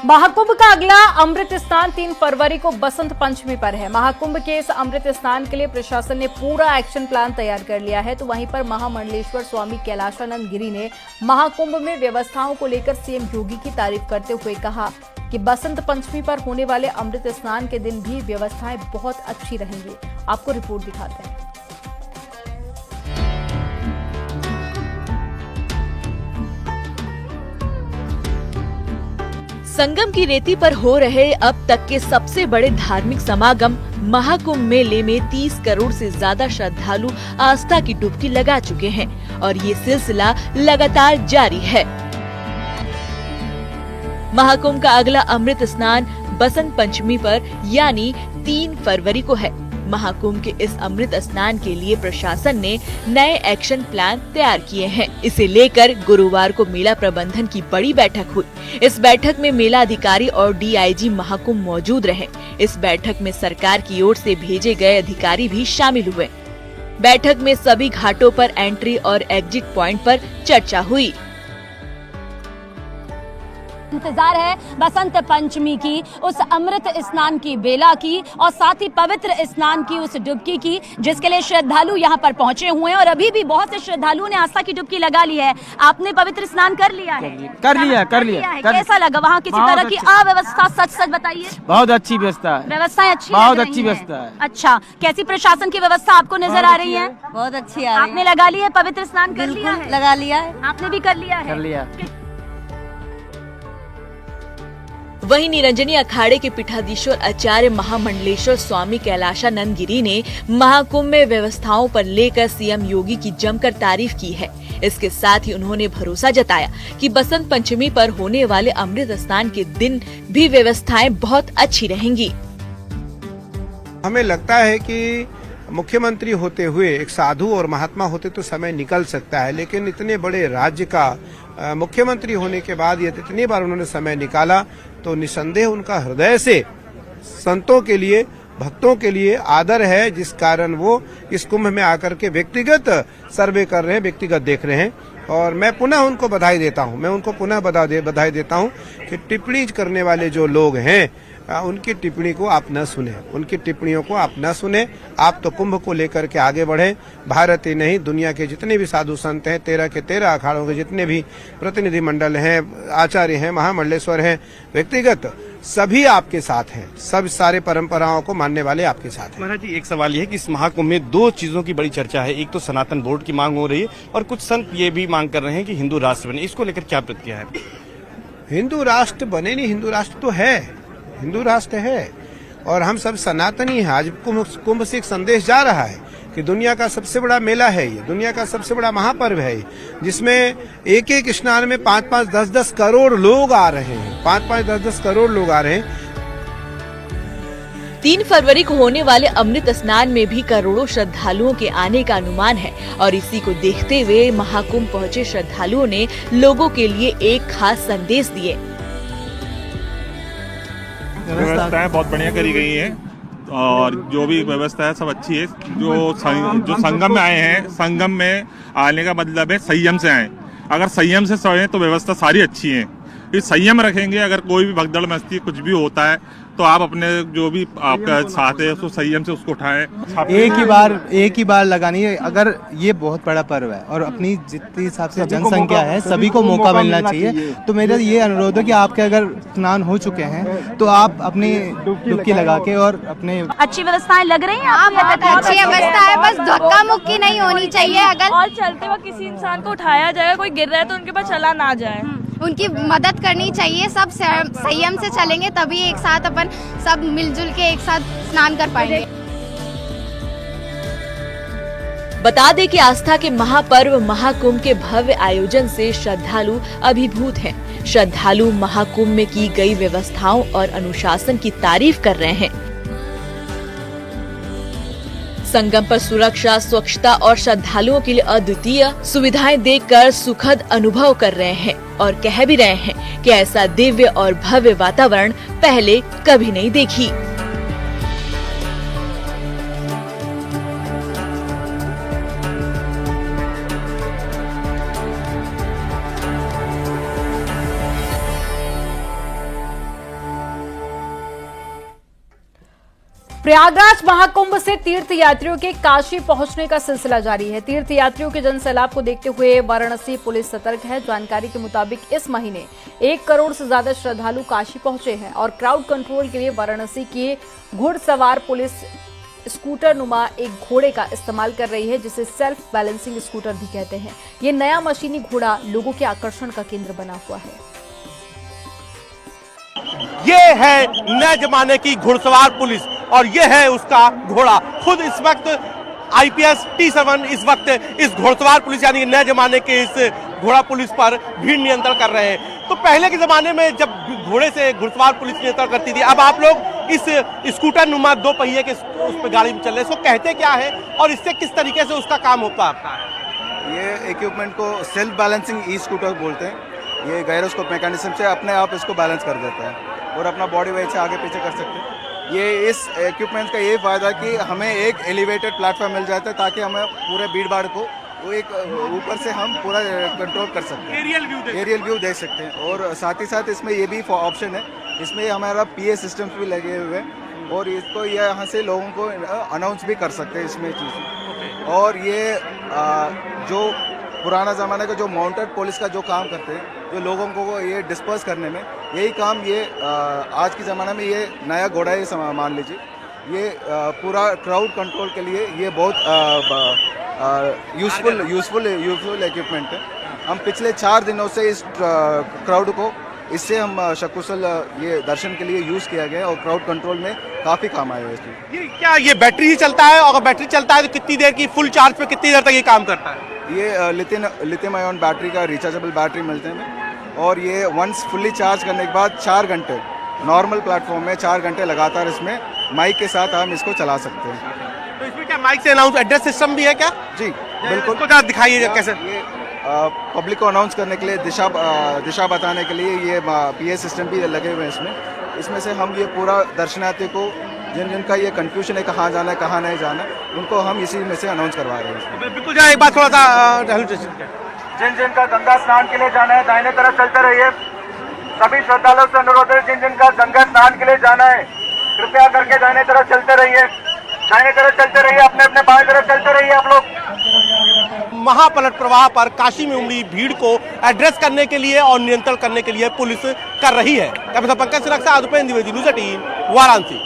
महाकुंभ का अगला अमृत स्नान 3 फरवरी को बसंत पंचमी पर है। महाकुंभ के इस अमृत स्नान के लिए प्रशासन ने पूरा एक्शन प्लान तैयार कर लिया है। तो वहीं पर महामंडलेश्वर स्वामी कैलाशानंद गिरी ने महाकुंभ में व्यवस्थाओं को लेकर सीएम योगी की तारीफ करते हुए कहा कि बसंत पंचमी पर होने वाले अमृत स्नान के दिन भी व्यवस्थाएं बहुत अच्छी रहेंगी। आपको रिपोर्ट दिखाते हैं। संगम की रेती पर हो रहे अब तक के सबसे बड़े धार्मिक समागम महाकुंभ मेले में 30 करोड़ से ज्यादा श्रद्धालु आस्था की डुबकी लगा चुके हैं और ये सिलसिला लगातार जारी है। महाकुंभ का अगला अमृत स्नान बसंत पंचमी पर यानी 3 फरवरी को है। महाकुंभ के इस अमृत स्नान के लिए प्रशासन ने नए एक्शन प्लान तैयार किए हैं। इसे लेकर गुरुवार को मेला प्रबंधन की बड़ी बैठक हुई। इस बैठक में मेला अधिकारी और डीआईजी महाकुंभ मौजूद रहे। इस बैठक में सरकार की ओर से भेजे गए अधिकारी भी शामिल हुए। बैठक में सभी घाटों पर एंट्री और एग्जिट पॉइंट पर चर्चा हुई। इंतजार है बसंत पंचमी की, उस अमृत स्नान की बेला की और साथ ही पवित्र स्नान की, उस डुबकी की, जिसके लिए श्रद्धालु यहाँ पर पहुँचे हुए हैं और अभी भी बहुत से श्रद्धालुओं ने आस्था की डुबकी लगा ली है। आपने पवित्र स्नान कर लिया है? कर लिया। कैसा लगा? वहाँ किसी तरह की अव्यवस्था? सच बताइए। बहुत अच्छी व्यवस्था है। व्यवस्थाएं अच्छी, बहुत अच्छी व्यवस्था है। अच्छा, कैसी प्रशासन की व्यवस्था आपको नजर आ रही है? बहुत अच्छी आ रही है। आपने लगा लिया है पवित्र स्नान? कर लिया है? लगा लिया है। आपने भी कर लिया है? कर लिया। वहीं निरंजनी अखाड़े के पीठाधीश्वर आचार्य महामंडलेश्वर स्वामी कैलाशानंद गिरी ने महाकुंभ में व्यवस्थाओं पर लेकर सीएम योगी की जमकर तारीफ की है। इसके साथ ही उन्होंने भरोसा जताया कि बसंत पंचमी पर होने वाले अमृत स्नान के दिन भी व्यवस्थाएं बहुत अच्छी रहेंगी। हमें लगता है कि मुख्यमंत्री होते हुए एक साधु और महात्मा होते तो समय निकल सकता है, लेकिन इतने बड़े राज्य का मुख्यमंत्री होने के बाद ये इतनी बार उन्होंने समय निकाला तो निसंदेह उनका हृदय से संतों के लिए, भक्तों के लिए आदर है, जिस कारण वो इस कुंभ में आकर के व्यक्तिगत सर्वे कर रहे हैं, व्यक्तिगत देख रहे हैं। और मैं पुनः उनको बधाई देता हूं। मैं उनको पुनः बधाई देता हूं कि टिप्पणी करने वाले जो लोग हैं उनकी टिप्पणी को आप न सुने, उनकी टिप्पणियों को आप न सुने। आप तो कुंभ को लेकर के आगे बढ़े। भारत ही नहीं, दुनिया के जितने भी साधु संत हैं, 13 के 13 अखाड़ों के जितने भी प्रतिनिधि मंडल हैं, आचार्य हैं, महामंडलेश्वर हैं, व्यक्तिगत सभी आपके साथ हैं। सब सारे परंपराओं को मानने वाले आपके साथ हैं। महाराज जी, एक सवाल ये है कि इस महाकुंभ में 2 चीजों की बड़ी चर्चा है। एक तो सनातन बोर्ड की मांग हो रही है और कुछ संत ये भी मांग कर रहे हैं कि हिंदू राष्ट्र बने। इसको लेकर क्या प्रतिक्रिया है? हिंदू राष्ट्र बने नहीं, हिंदू राष्ट्र तो है, हिंदू राष्ट्र है और हम सब सनातनी हैं। आज कुंभ से एक संदेश जा रहा है कि दुनिया का सबसे बड़ा मेला है ये, दुनिया का सबसे बड़ा महापर्व है, जिसमें एक स्नान में 5-5, 10-10 करोड़ लोग आ रहे हैं। 5-5, 10-10 करोड़ लोग आ रहे हैं। 3 फरवरी को होने वाले अमृत स्नान में भी करोड़ों श्रद्धालुओं के आने का अनुमान है और इसी को देखते हुए महाकुंभ पहुंचे श्रद्धालुओं ने लोगों के लिए एक खास संदेश दिए। व्यवस्थाएं बहुत बढ़िया करी गई हैं और जो भी व्यवस्था है सब अच्छी है। जो संगम में आए हैं, संगम में आने का मतलब है संयम से आए। अगर संयम से सोए तो व्यवस्था सारी अच्छी है। ये संयम रखेंगे, अगर कोई भी भगदड़ मस्ती कुछ भी होता है तो आप अपने जो भी आपका साथ है उसको संयम से उसको उठाएं। एक ही बार लगानी है। अगर ये बहुत बड़ा पर्व है और अपनी जितनी हिसाब से जनसंख्या है, सभी को मौका मिलना चाहिए। तो मेरा ये अनुरोध है कि आपके अगर स्नान हो चुके हैं तो आप अपनी डुबकी लगा के और अपने अच्छी व्यवस्थाएं लग रही हैं। अच्छी व्यवस्था है, बस धक्का मुक्की नहीं होनी चाहिए। अगर और चलते वक्त किसी इंसान को उठाया जाए, कोई गिर रहा है तो उनके पास चला ना जाए। उनकी मदद करनी चाहिए। सब संयम से चलेंगे तभी एक साथ अपन सब मिलजुल के एक साथ स्नान कर पाएंगे। बता दें कि आस्था के महापर्व महाकुंभ के भव्य आयोजन से श्रद्धालु अभिभूत हैं। श्रद्धालु महाकुंभ में की गई व्यवस्थाओं और अनुशासन की तारीफ कर रहे हैं। संगम पर सुरक्षा, स्वच्छता और श्रद्धालुओं के लिए अद्वितीय सुविधाएं देखकर सुखद अनुभव कर रहे हैं और कह भी रहे हैं कि ऐसा दिव्य और भव्य वातावरण पहले कभी नहीं देखी। प्रयागराज महाकुंभ से तीर्थ यात्रियों के काशी पहुंचने का सिलसिला जारी है। तीर्थ यात्रियों के जनसैलाब को देखते हुए वाराणसी पुलिस सतर्क है। जानकारी के मुताबिक इस महीने 1 करोड़ से ज्यादा श्रद्धालु काशी पहुंचे हैं और क्राउड कंट्रोल के लिए वाराणसी की घुड़सवार पुलिस स्कूटर नुमा एक घोड़े का इस्तेमाल कर रही है, जिसे सेल्फ बैलेंसिंग स्कूटर भी कहते हैं। ये नया मशीनी घोड़ा लोगों के आकर्षण का केंद्र बना हुआ है। ये है नए जमाने की घुड़सवार पुलिस और ये है उसका घोड़ा। खुद इस वक्त आईपीएस T7 इस वक्त इस घुड़सवार पुलिस यानी नए जमाने के इस घोड़ा पुलिस पर भीड़ नियंत्रण कर रहे हैं। तो पहले के जमाने में जब घोड़े से घुड़सवार पुलिस नियंत्रण करती थी, अब आप लोग इस स्कूटर नुमा 2 पहिए के उस पर गाड़ी में चल रहे हैं। इसको कहते क्या है और इससे किस तरीके से उसका काम होता है आपका? ये इक्विपमेंट को सेल्फ बैलेंसिंग ई स्कूटर बोलते हैं। ये गायरोस्कोप मैकेनिज्म से अपने आप इसको बैलेंस कर देता है और अपना बॉडी वेट से आगे पीछे कर सकते हैं। ये इस इक्विपमेंट का ये फायदा कि हमें एक एलिवेटेड प्लेटफॉर्म मिल जाता है ताकि हमें पूरे भीड़ भाड़ को वो एक ऊपर से हम पूरा कंट्रोल कर सकते हैं, एरियल व्यू देख सकते हैं। और साथ ही साथ इसमें ये भी ऑप्शन है, इसमें हमारा PA सिस्टम्स भी लगे हुए हैं और इसको ये यहाँ से लोगों को अनाउंस भी कर सकते हैं इसमें चीज़। और ये जो पुराना ज़माने का जो माउंटेड पुलिस का जो काम करते हैं, जो लोगों को ये डिस्पर्स करने में, यही काम ये आज के ज़माने में ये नया घोड़ा है मान लीजिए। ये पूरा क्राउड कंट्रोल के लिए ये बहुत यूज़फुल इक्विपमेंट है। हम पिछले 4 दिनों से इस क्राउड को इससे हम शकुशल ये दर्शन के लिए यूज़ किया गया और क्राउड कंट्रोल में काफ़ी काम आया है इसमें। ये क्या ये बैटरी ही चलता है और अगर बैटरी चलता है तो कितनी देर की फुल चार्ज पे कितनी देर तक ये काम करता है? ये लिथियम आयन बैटरी का रिचार्जेबल बैटरी मिलते हैं और ये वंस फुल्ली चार्ज करने के बाद 4 घंटे नॉर्मल प्लेटफॉर्म में 4 घंटे लगातार इसमें माइक के साथ हम इसको चला सकते हैं। तो इसमें क्या माइक से अनाउंस एड्रेस सिस्टम भी है क्या? जी बिल्कुल। तो क्या दिखाइए कैसे? ये पब्लिक को अनाउंस करने के लिए दिशा बताने के लिए ये PA सिस्टम भी लगे हुए हैं इसमें से हम ये पूरा दर्शनार्थी को जिनका ये कंफ्यूजन है कहाँ जाना है कहाँ नहीं जाना, उनको हम इसी में से अनाउंस करवा रहे हैं। बिल्कुल जरा एक बात थोड़ा सा जिनका गंगा स्नान के लिए जाना है दाहिने तरफ चलते रहिए। सभी श्रद्धालुओं से अनुरोध है जिनका गंगा स्नान के लिए जाना है कृपया करके दाहिने तरफ चलते रहिए, दाहिने तरफ चलते रहिए, अपने अपने बाएं तरफ चलते रहिए आप लोग। महापलट प्रवाह पर काशी में उमड़ी भीड़ को एड्रेस करने के लिए और नियंत्रण करने के लिए पुलिस कर रही है। कैमरा पंकज सुरक्षा उपेंद्र द्विवेदी, न्यूज़ 18 वाराणसी।